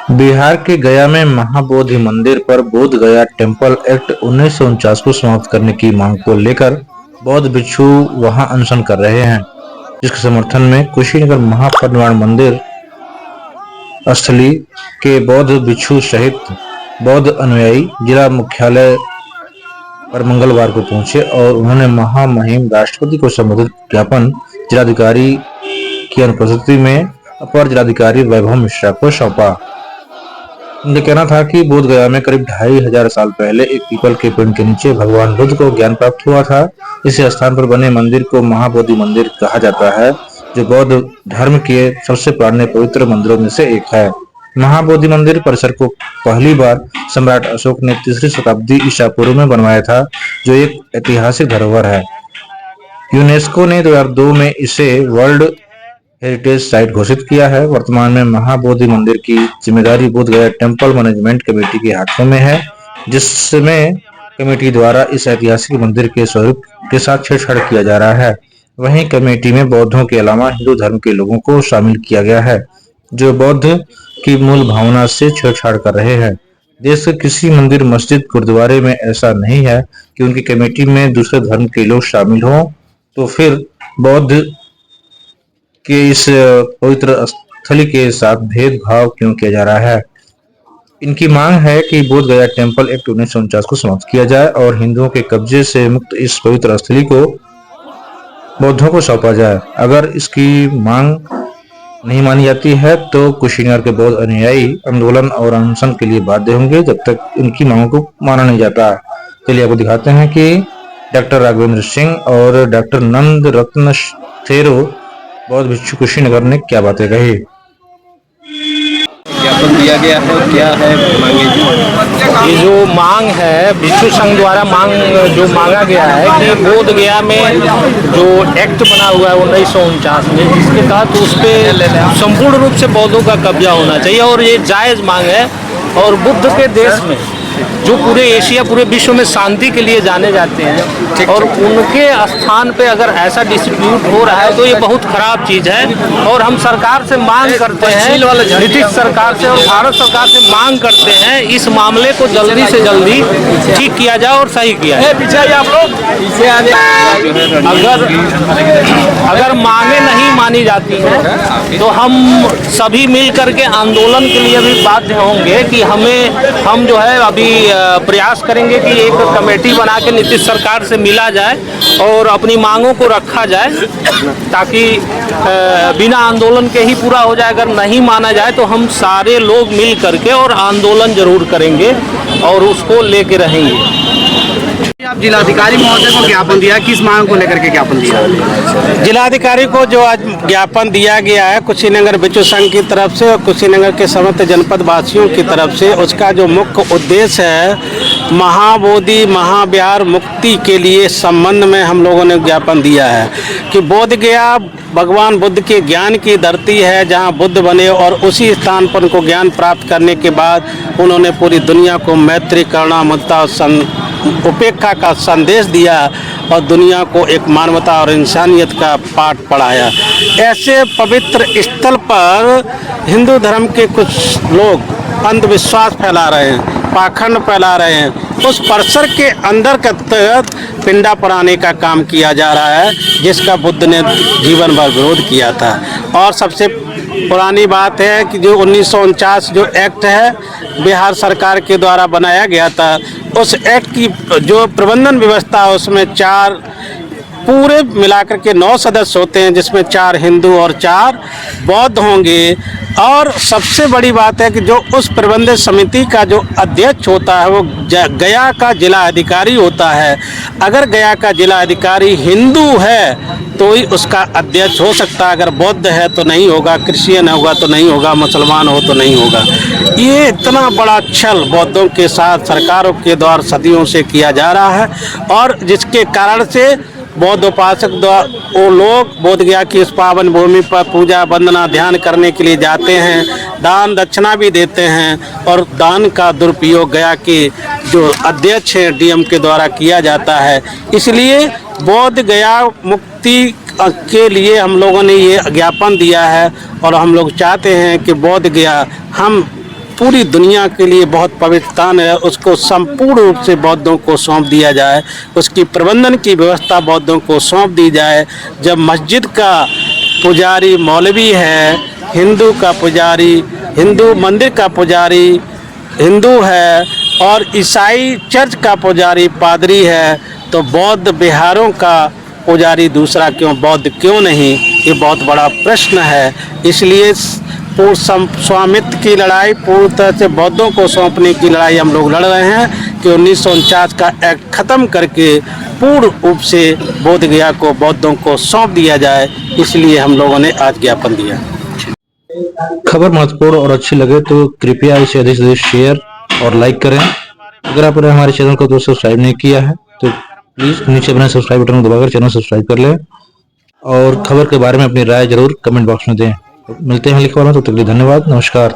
बिहार के गया में महाबोधि मंदिर पर बोध गया टेम्पल एक्ट 1949 को समाप्त करने की मांग को लेकर बौद्ध भिक्षु वहां अनशन कर रहे हैं, जिसके समर्थन में कुशीनगर महापरिनिर्वाण मंदिर स्थली के बौद्ध भिक्षु सहित बौद्ध अनुयायी जिला मुख्यालय पर मंगलवार को पहुंचे और उन्होंने महामहिम राष्ट्रपति को संबोधित ज्ञापन जिलाधिकारी की अनुपस्थिति में अपर जिलाधिकारी वैभव मिश्रा को सौंपा। उनका कहना था कि बोध गया में करीब 2500 साल पहले एक पीपल के पेड़ के नीचे भगवान बुद्ध को ज्ञान प्राप्त हुआ था। इस स्थान पर बने मंदिर को महाबोधि मंदिर कहा जाता है, जो बौद्ध धर्म के सबसे पुराने पवित्र मंदिरों में से एक है। महाबोधि मंदिर परिसर को पहली बार सम्राट अशोक ने 3री शताब्दी ईसा पूर्व में बनवाया था, जो एक ऐतिहासिक धरोहर है। यूनेस्को ने 2002 में इसे वर्ल्ड हेरिटेज साइट घोषित किया है। वर्तमान में महाबोधि मंदिर की जिम्मेदारी बोध गया टेम्पल मैनेजमेंट कमेटी के हाथों में है, जिसमें कमेटी द्वारा इस ऐतिहासिक मंदिर के स्वरूप के साथ छेड़छाड़ किया जा रहा है। वहीं कमेटी में बौद्धों के अलावा हिंदू धर्म के लोगों को शामिल किया गया है, जो बौद्ध की मूल भावना से छेड़छाड़ कर रहे हैं। देश के किसी मंदिर, मस्जिद, गुरुद्वारे में ऐसा नहीं है कि उनकी कमेटी में दूसरे धर्म के लोग शामिल हों, तो फिर बौद्ध के इस पवित्र स्थली के साथ भेदभाव क्यों किया जा रहा है। इनकी मांग है कि बोध गया टेम्पल एक्ट 1949 को समाप्त किया जाए और हिंदुओं के कब्जे से मुक्त इस पवित्र स्थली को बौद्धों को सौंपा जाए। अगर इसकी मांग नहीं मानी जाती है तो कुशीनगर के बौद्ध अनुयायी आंदोलन और अनशन के लिए बाध्य होंगे, जब तक उनकी मांगों को माना नहीं जाता। चलिए आपको दिखाते हैं कि डॉक्टर राघवेंद्र सिंह और डॉक्टर नंद रत्न थेरो बौद्ध भिक्षु कुशीनगर ने क्या बातें कही। ज्ञापन दिया गया है, क्या है मांगे? ये जो मांग है भिक्षु संघ द्वारा जो मांगा गया है कि बोध गया में जो एक्ट बना हुआ है 1949 में, जिसके तहत उस पर संपूर्ण रूप से बौद्धों का कब्जा होना चाहिए और ये जायज़ मांग है। और बुद्ध के देश में जो पूरे एशिया, पूरे विश्व में शांति के लिए जाने जाते हैं और उनके स्थान पे अगर ऐसा डिस्प्यूट हो रहा है तो ये बहुत खराब चीज़ है। और हम सरकार से मांग करते हैं, नीतीश सरकार से और भारत सरकार से मांग करते हैं, इस मामले को जल्दी से जल्दी ठीक किया जाए और सही किया जाए। अगर मांगे नहीं मानी जाती हैं तो हम सभी मिल करके आंदोलन के लिए भी बाध्य होंगे कि हम जो है अभी प्रयास करेंगे कि एक कमेटी बना के नीतीश सरकार से मिला जाए और अपनी मांगों को रखा जाए, ताकि बिना आंदोलन के ही पूरा हो जाए। अगर नहीं माना जाए तो हम सारे लोग मिल करके और आंदोलन जरूर करेंगे और उसको लेके रहेंगे। आप जिलाधिकारी महोदय को ज्ञापन दिया, किस मांग को लेकर के ज्ञापन दिया? जिलाधिकारी को जो आज ज्ञापन दिया गया है कुशीनगर भिक्षु संघ की तरफ से और कुशीनगर के समस्त जनपद वासियों की तरफ से, उसका जो मुख्य उद्देश्य है महाबोधि महाविहार मुक्ति के लिए संबंध में हम लोगों ने ज्ञापन दिया है कि बोध गया भगवान बुद्ध के ज्ञान की धरती है, जहां बुद्ध बने और उसी स्थान पर उनको ज्ञान प्राप्त करने के बाद उन्होंने पूरी दुनिया को मैत्री, करुणा, ममता और उपेक्षा का संदेश दिया और दुनिया को एक मानवता और इंसानियत का पाठ पढ़ाया। ऐसे पवित्र स्थल पर हिंदू धर्म के कुछ लोग अंधविश्वास फैला रहे हैं, पाखंड फैला रहे हैं। उस परिसर के अंदर के तहत पिंडा पराने का काम किया जा रहा है, जिसका बुद्ध ने जीवन भर विरोध किया था। और सबसे पुरानी बात है कि जो 1949 जो एक्ट है बिहार सरकार के द्वारा बनाया गया था, उस एक्ट की जो प्रबंधन व्यवस्था है उसमें पूरे मिलाकर के 9 सदस्य होते हैं, जिसमें 4 हिंदू और 4 बौद्ध होंगे। और सबसे बड़ी बात है कि जो उस प्रबंधन समिति का जो अध्यक्ष होता है वो गया का जिला अधिकारी होता है। अगर गया का जिला अधिकारी हिंदू है तो ही उसका अध्यक्ष हो सकता है, अगर बौद्ध है तो नहीं होगा, क्रिश्चियन होगा तो नहीं होगा, मुसलमान हो तो नहीं होगा। ये इतना बड़ा छल बौद्धों के साथ सरकारों के द्वारा सदियों से किया जा रहा है और जिसके कारण से बौद्ध उपासक वो लोग बोध गया की इस पावन भूमि पर पूजा, वंदना, ध्यान करने के लिए जाते हैं, दान दक्षिणा भी देते हैं और दान का दुरुपयोग गया के जो अध्यक्ष हैं डीएम के द्वारा किया जाता है। इसलिए बोध गया मुक्ति के लिए हम लोगों ने ये ज्ञापन दिया है और हम लोग चाहते हैं कि बोध गया हम पूरी दुनिया के लिए बहुत पवित्र स्थान है, उसको संपूर्ण रूप से बौद्धों को सौंप दिया जाए, उसकी प्रबंधन की व्यवस्था बौद्धों को सौंप दी जाए। जब मस्जिद का पुजारी मौलवी है, हिंदू का पुजारी, हिंदू मंदिर का पुजारी हिंदू है और ईसाई चर्च का पुजारी पादरी है, तो बौद्ध विहारों का पुजारी दूसरा क्यों, बौद्ध क्यों नहीं? ये बहुत बड़ा प्रश्न है। इसलिए स्वामित्व की लड़ाई, पूरी तरह से बौद्धों को सौंपने की लड़ाई हम लोग लड़ रहे हैं कि 1949 का एक्ट ख़त्म करके पूर्ण रूप से बोध गया को बौद्धों को सौंप दिया जाए। इसलिए हम लोगों ने आज ज्ञापन दिया। खबर महत्वपूर्ण और अच्छी लगे तो कृपया इसे अधिक से अधिक शेयर और लाइक करें। अगर आपने हमारे चैनल को तो सब्सक्राइब नहीं किया है तो प्लीज़ नीचे बने सब्सक्राइब बटन को दबाकर चैनल सब्सक्राइब कर लें और खबर के बारे में अपनी राय जरूर कमेंट बॉक्स में दें। मिलते हैं अगली खबर में, तब तक के लिए धन्यवाद, नमस्कार।